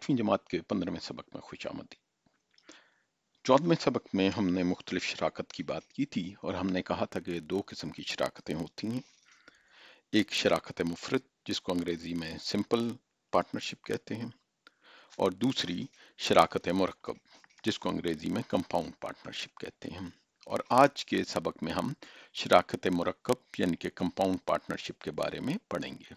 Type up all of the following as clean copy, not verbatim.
10वीं जमात के 15वें सबक में खुश आमदी। 14वें सबक में हमने मुख्तलिफ शराकत की बात की थी और हमने कहा था कि दो किस्म की शराकतें होती हैं। एक शराकत मुफरद जिसको अंग्रेजी में सिंपल पार्टनरशिप कहते हैं और दूसरी शराकत मुरक्कब जिसको अंग्रेजी में कंपाउंड पार्टनरशिप कहते हैं। और आज के सबक में हम शराकत मुरक्कब यानी कि कंपाउंड पार्टनरशिप के बारे में पढ़ेंगे।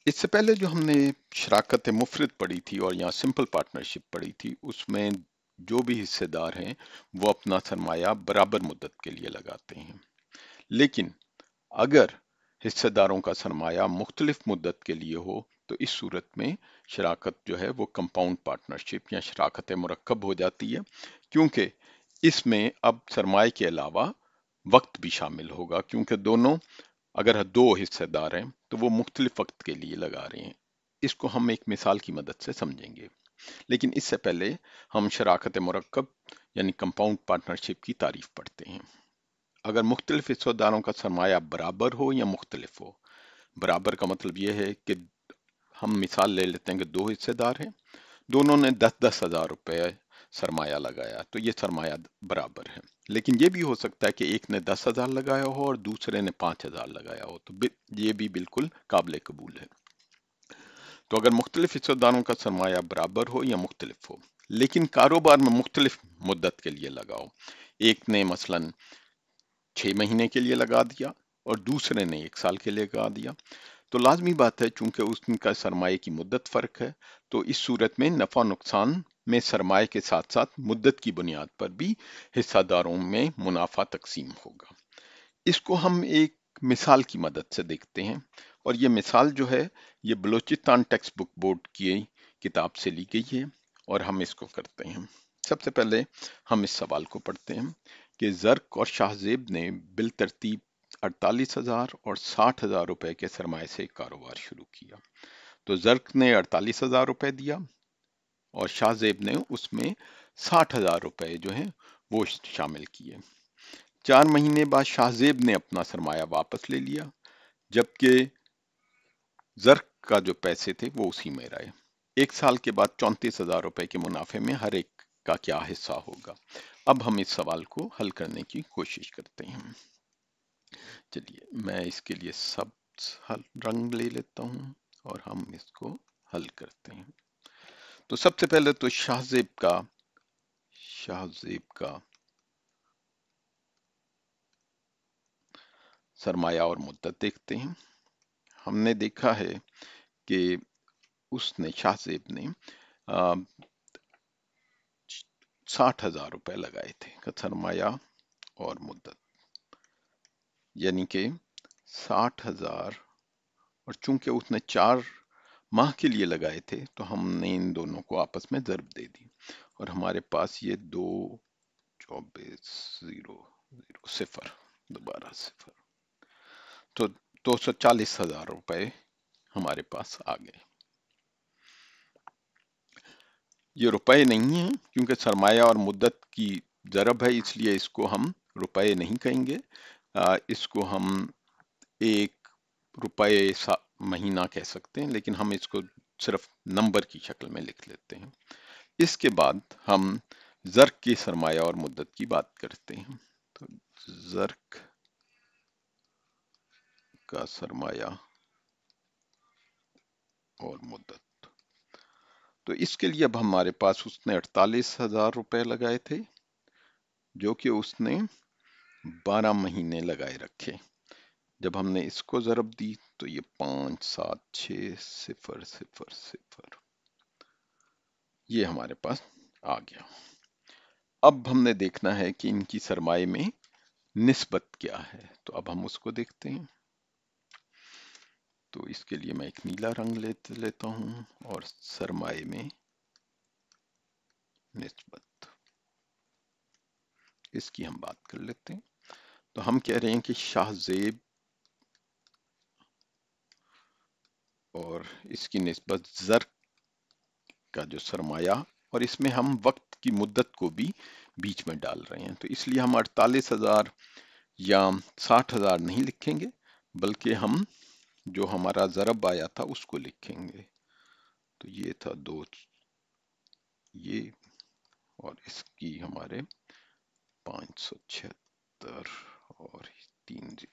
इससे पहले जो हमने शराकत मुफरद पढ़ी थी और यहाँ सिंपल पार्टनरशिप पढ़ी थी, उसमें जो भी हिस्सेदार हैं वो अपना सरमाया बराबर मुद्दत के लिए लगाते हैं। लेकिन अगर हिस्सेदारों का सरमाया मुख्तलिफ मुद्दत के लिए हो तो इस सूरत में शराकत जो है वो कंपाउंड पार्टनरशिप या शराकत मुरक्कब हो जाती है, क्योंकि इसमें अब सरमाए के अलावा वक्त भी शामिल होगा, क्योंकि दोनों अगर दो हिस्सेदार हैं तो वो मुख्तलिफ वक्त के लिए लगा रहे हैं। इसको हम एक मिसाल की मदद से समझेंगे, लेकिन इससे पहले हम शराकत मुरक्कब यानी कंपाउंड पार्टनरशिप की तारीफ पढ़ते हैं। अगर मुख्तलिफ हिस्सेदारों का सरमाया बराबर हो या मुख्तलिफ हो, बराबर का मतलब यह है कि हम मिसाल ले लेते हैं कि दो हिस्सेदार हैं, दोनों ने 10-10 हजार रुपए सरमाया लगाया तो ये सरमाया बराबर है। लेकिन ये भी हो सकता है कि एक ने 10,000 लगाया हो और दूसरे ने 5,000 लगाया हो, तो ये भी बिल्कुल काबिल कबूल है। तो अगर मुख्तलिफ हिस्सेदारों का सरमाया बराबर हो या मुख्तलिफ हो, लेकिन कारोबार में मुख्तलिफ मुद्दत के लिए लगाओ, एक ने मसलन 6 महीने के लिए लगा दिया और दूसरे ने 1 साल के लिए लगा दिया, तो लाजमी बात है चूंकि उनका सरमाए की मुद्दत फर्क है, तो इस सूरत में नफा नुकसान में सरमाए के साथ साथ मुद्दत की बुनियाद पर भी हिस्सेदारों में मुनाफा तकसीम होगा। इसको हम एक मिसाल की मदद से देखते हैं और ये मिसाल जो है ये बलोचिस्तान टेक्स्ट बुक बोर्ड की किताब से ली गई है और हम इसको करते हैं। सबसे पहले हम इस सवाल को पढ़ते हैं कि ज़र्क और शाहजेब ने बिल तरतीब 48,000 और 60,000 रुपए के सरमाए से कारोबार शुरू किया। तो ज़र्क ने 48,000 रुपए दिया और शाहजेब ने उसमें 60,000 रुपए जो है वो शामिल किए। 4 महीने बाद शाहजेब ने अपना सरमाया वापस ले लिया, जबकि ज़र्क का जो पैसे थे वो उसी में रहे। 1 साल के बाद 34,000 रुपए के मुनाफे में हर एक का क्या हिस्सा होगा। अब हम इस सवाल को हल करने की कोशिश करते हैं। चलिए मैं इसके लिए सब रंग ले लेता हूं और हम इसको हल करते हैं। तो सबसे पहले तो शाहजेब का सरमाया और मुद्दत देखते हैं। हमने देखा है कि उसने शाहजेब ने 60,000 रुपए लगाए थे सरमाया और मुद्दत, यानी कि 60,000, और चूंकि उसने 4 माह के लिए लगाए थे तो हमने इन दोनों को आपस में ज़र्ब दे दी और हमारे पास ये 224,000 दोबारा सिफर, तो 240,000 रुपए हमारे पास आ गए। ये रुपए नहीं है क्योंकि सरमाया और मुद्दत की ज़रब है, इसलिए इसको हम रुपए नहीं कहेंगे, इसको हम 1 रुपए महीना कह सकते हैं, लेकिन हम इसको सिर्फ नंबर की शक्ल में लिख लेते हैं। इसके बाद हम ज़र्क की सरमाया और मुद्दत की बात करते हैं। तो ज़र्क का सरमाया और मुद्दत, तो इसके लिए अब हमारे पास उसने 48,000 रुपए लगाए थे जो कि उसने 12 महीने लगाए रखे। जब हमने इसको ज़रब दी तो ये 576,000 ये हमारे पास आ गया। अब हमने देखना है कि इनकी सरमाए में निस्बत क्या है, तो अब हम उसको देखते हैं। तो इसके लिए मैं एक नीला रंग लेता हूं और सरमाए में निस्बत, इसकी हम बात कर लेते हैं। तो हम कह रहे हैं कि शाहजेब और इसकी निस्बत ज़र्क का जो सरमाया, और इसमें हम वक्त की मुद्दत को भी बीच में डाल रहे हैं, तो इसलिए हम 48,000 या 60,000 नहीं लिखेंगे, बल्कि हम जो हमारा ज़रब आया था उसको लिखेंगे। तो ये था 2 ये, और इसकी हमारे 576 और 30,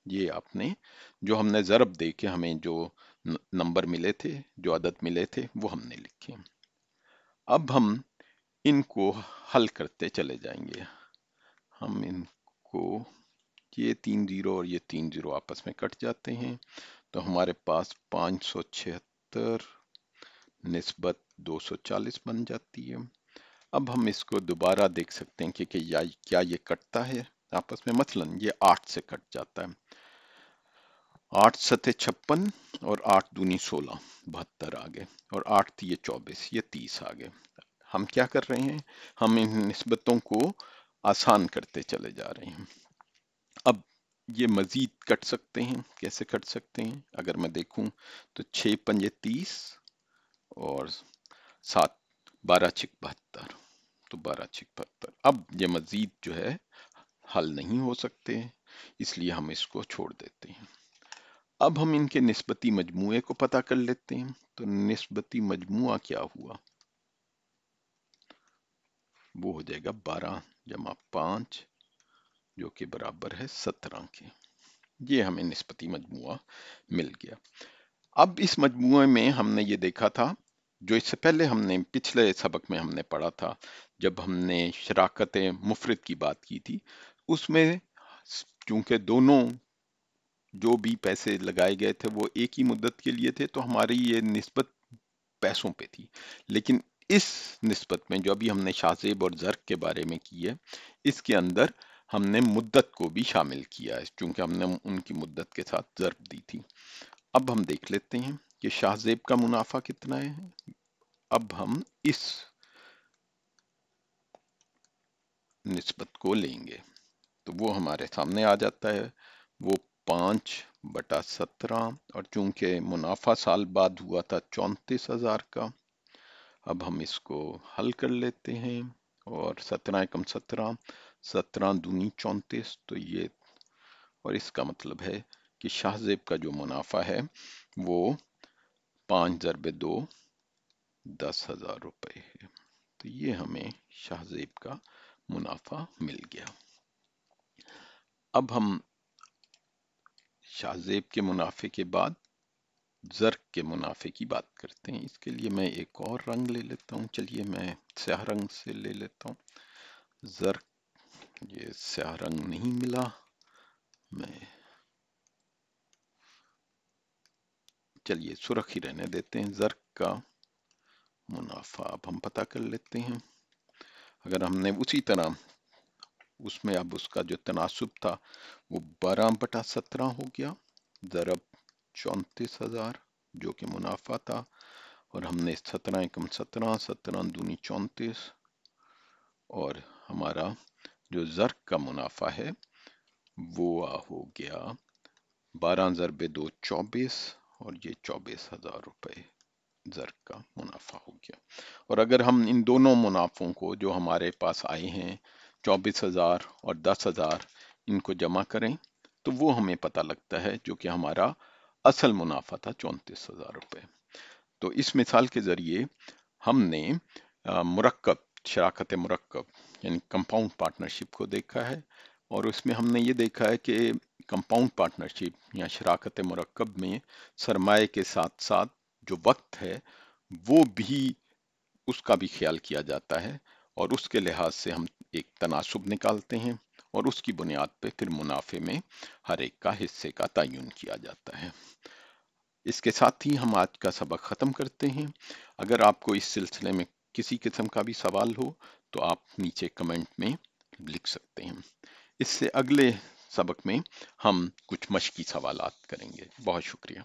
ये आपने जो हमने ज़रब दे के हमें जो नंबर मिले थे, जो अदद मिले थे, वो हमने लिखे। अब हम इनको हल करते चले जाएंगे। हम इनको, ये 3 जीरो और ये 3 जीरो आपस में कट जाते हैं, तो हमारे पास 576 निस्बत 240 बन जाती है। अब हम इसको दोबारा देख सकते हैं कि क्या ये कटता है आपस में। मसलन ये 8 से कट जाता है, 8 सते 56 और 8 दूनी 16, 72 आ गए, और 8 ये 24, ये 30 आ गए। हम क्या कर रहे हैं, हम इन निस्बतों को आसान करते चले जा रहे हैं। अब ये मजीद कट सकते हैं, कैसे कट सकते हैं? अगर मैं देखूं तो 6 पंजे 30 और 7 12 छिक 72, तो 12 छिक 72। अब ये मजीद जो है हल नहीं हो सकते, इसलिए हम इसको छोड़ देते हैं। अब हम इनके निस्बती मजमूए को पता कर लेते हैं। तो निस्बती मजमुआ क्या हुआ, वो हो जाएगा 12 जमा 5, जो कि बराबर है 17 के। ये हमें निस्बती मजमुआ मिल गया। अब इस मजमुए में हमने ये देखा था, जो इससे पहले हमने पिछले सबक में हमने पढ़ा था, जब हमने शराकत मुफरद की बात की थी, उसमें चूंकि दोनों जो भी पैसे लगाए गए थे वो एक ही मुद्दत के लिए थे, तो हमारी ये निस्बत पैसों पे थी। लेकिन इस निस्बत में जो अभी हमने शाज़ेब और ज़र्क के बारे में की है, इसके अंदर हमने मुद्दत को भी शामिल किया है, चूंकि हमने उनकी मुद्दत के साथ ज़र्ब दी थी। अब हम देख लेते हैं कि शाहजेब का मुनाफा कितना है। अब हम इस निस्बत को लेंगे तो वो हमारे सामने आ जाता है, वो 5/17, और चूंकि मुनाफा साल बाद हुआ था 34,000 का। अब हम इसको हल कर लेते हैं, और 17 एकम 17, 17 दूनी 34, तो ये, और इसका मतलब है कि शाहजेब का जो मुनाफा है वो 5 ज़रबे 2 10,000 रुपए है। तो ये हमें शाहजेब का मुनाफा मिल गया। अब हम शाहजेब के मुनाफे के बाद ज़र्क के मुनाफे की बात करते हैं। इसके लिए मैं एक और रंग ले लेता हूँ। चलिए मैं स्याह रंग से ले लेता हूँ। ज़र्क, ये स्याह रंग नहीं मिला, मैं, चलिए सुर्ख ही रहने देते हैं। ज़र्क का मुनाफा अब हम पता कर लेते हैं। अगर हमने उसी तरह उसमें, अब उसका जो तनासुब था वो 12/17 हो गया, ज़रब 34,000 जो कि मुनाफा था, और हमने 17 एकम 17, 17 दूनी 34, और हमारा जो ज़र्क का मुनाफा है वो हो गया 12 ज़रबे 2 24, और ये 24,000 रुपए ज़र्क का मुनाफा हो गया। और अगर हम इन दोनों मुनाफों को जो हमारे पास आए हैं 24,000 और 10,000, इनको जमा करें तो वो हमें पता लगता है, जो कि हमारा असल मुनाफा था 34,000 रुपए। तो इस मिसाल के जरिए हमने मुरक्कब, शराकत मुरक्कब यानी कंपाउंड पार्टनरशिप को देखा है, और उसमें हमने ये देखा है कि कंपाउंड पार्टनरशिप या शराकत मुरक्कब में सरमाए के साथ साथ जो वक्त है वो भी, उसका भी ख्याल किया जाता है, और उसके लिहाज से हम एक तनासुब निकालते हैं, और उसकी बुनियाद पे फिर मुनाफे में हर एक का हिस्से का तयन किया जाता है। इसके साथ ही हम आज का सबक ख़त्म करते हैं। अगर आपको इस सिलसिले में किसी किस्म का भी सवाल हो तो आप नीचे कमेंट में लिख सकते हैं। इससे अगले सबक में हम कुछ मश्की सवालात करेंगे। बहुत शुक्रिया।